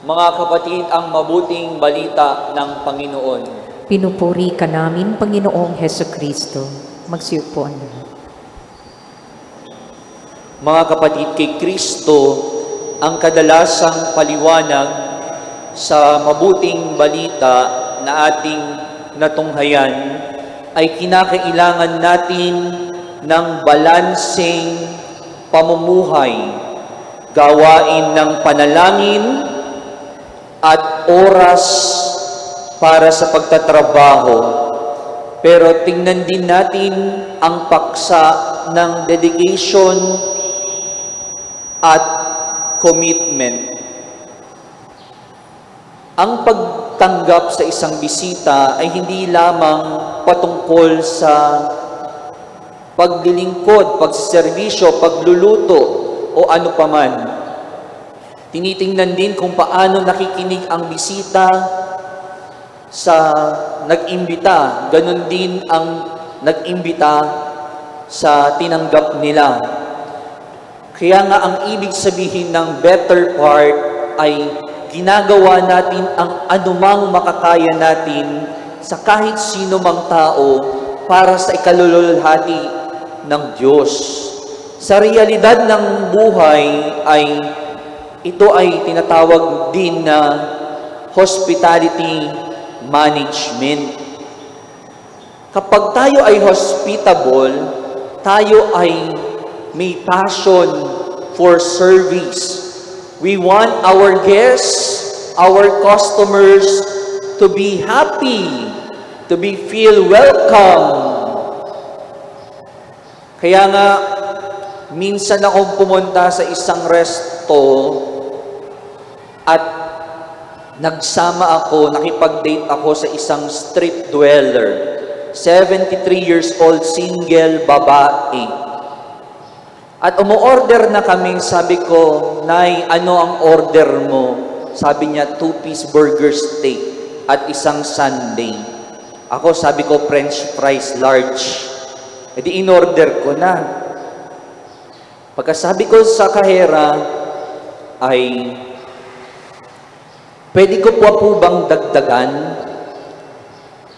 Mga kapatid, ang mabuting balita ng Panginoon. Pinupuri ka namin, Panginoong Hesukristo. Magsiupo na. Mga kapatid, kay Kristo ang kadalasang paliwanag sa mabuting balita na ating natunghayan ay kinakailangan natin ng balanseng pamumuhay, gawain ng panalangin at oras para sa pagtatrabaho. Pero tingnan din natin ang paksa ng dedication at commitment. Ang pagtanggap sa isang bisita ay hindi lamang patungkol sa paglilingkod, pagsiservisyo, pagluluto o ano paman. Tinitingnan din kung paano nakikinig ang bisita sa nag-imbita. Ganon din ang nag-imbita sa tinanggap nila. Kaya nga ang ibig sabihin ng better part ay ginagawa natin ang anumang makakaya natin sa kahit sino mang tao para sa ikalululhati ng Diyos. Sa realidad ng buhay ay ito ay tinatawag din na hospitality management. Kapag tayo ay hospitable, tayo ay may passion for service. We want our guests, our customers to be happy, to be feel welcome. Kaya nga, minsan akong pumunta sa isang resto at nagsama ako, nakipag-date ako sa isang street dweller. 73 years old, single babae. At umu-order na kami, sabi ko, Nay, ano ang order mo? Sabi niya, 2-piece burger steak at isang sundae. Ako, sabi ko, French fries large. E di in-order ko na. Pagkasabi ko sa kahera ay, pwede ko po bang dagdagan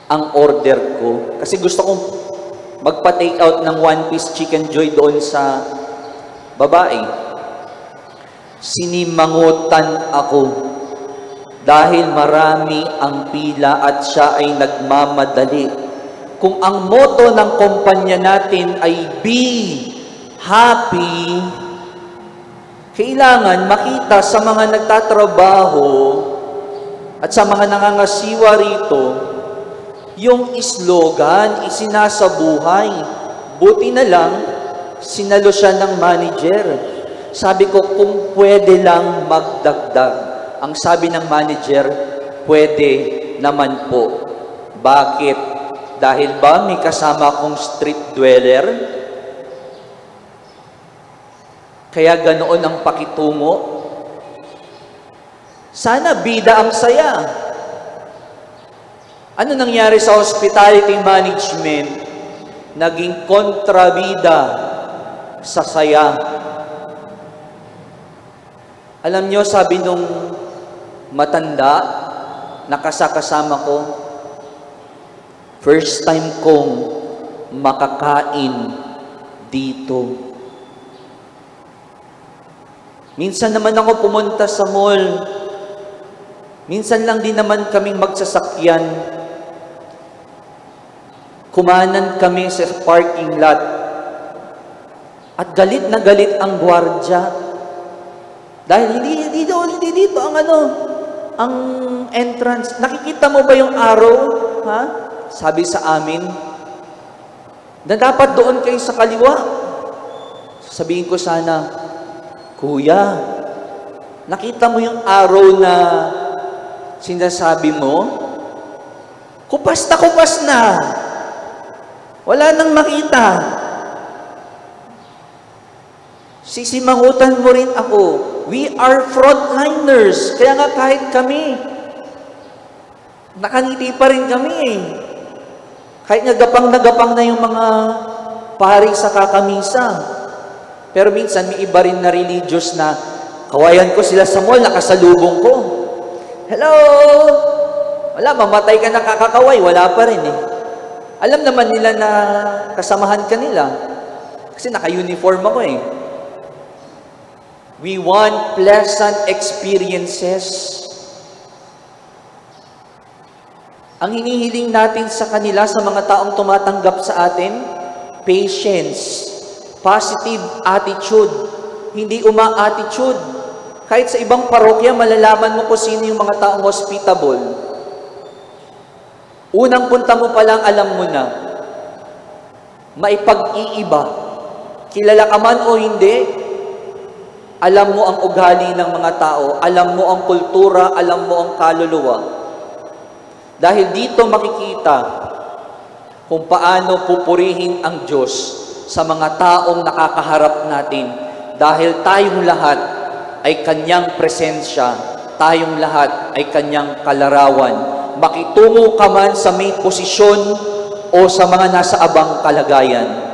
ang order ko? Kasi gusto kong magpa-take out ng 1-piece chicken joy doon sa babae. Sinimangutan ako dahil marami ang pila at siya ay nagmamadali. Kung ang motto ng kumpanya natin ay be happy, kailangan makita sa mga nagtatrabaho at sa mga nangangasiwa rito, yung slogan isinasabuhay. Buti na lang, sinalo siya ng manager. Sabi ko, kung pwede lang magdagdag. Ang sabi ng manager, pwede naman po. Bakit? Dahil ba may kasama akong street dweller? Kaya ganoon ang pakitungo. Sana bida ang saya. Ano nangyari sa hospitality management? Naging kontrabida sa saya. Alam nyo, sabi nung matanda, nakasakasama ko, first time kong makakain dito. Minsan naman ako pumunta sa mall. Minsan lang din naman kaming magsasakyan. Kumanan kami sa parking lot. At galit na galit ang gwardya. Dahil hindi dito ang entrance. Nakikita mo ba yung arrow? Ha? Sabi sa amin, na dapat doon kayo sa kaliwa. Sabihin ko sana, Kuya, nakita mo yung arrow na sinasabi mo? Kupas na. Wala nang makita. Sisimangutan mo rin ako. We are frontliners. Kaya nga kahit kami, nakangiti pa rin kami eh. Kahit nagapang na yung mga pari sa kakamisa. Pero minsan may iba rin na religious na kawayan ko sila sa mall, nakasalubong ko. Hello? Wala, mamatay ka na kakakaway, wala pa rin eh. Alam naman nila na kasamahan ka nila. Kasi naka-uniform ako eh. We want pleasant experiences. Ang hinihiling natin sa kanila, sa mga taong tumatanggap sa atin, patience, positive attitude, hindi uma-attitude. Kahit sa ibang parokya, malalaman mo kung sino yung mga taong hospitable. Unang punta mo pa lang, alam mo na, maipag-iiba. Kilala ka man o hindi, alam mo ang ugali ng mga tao, alam mo ang kultura, alam mo ang kaluluwa. Dahil dito makikita kung paano pupurihin ang Diyos sa mga taong nakakaharap natin. Dahil tayong lahat ay Kanyang presensya, tayong lahat ay Kanyang kalarawan. Makitungo ka man sa may posisyon o sa mga nasa abang kalagayan.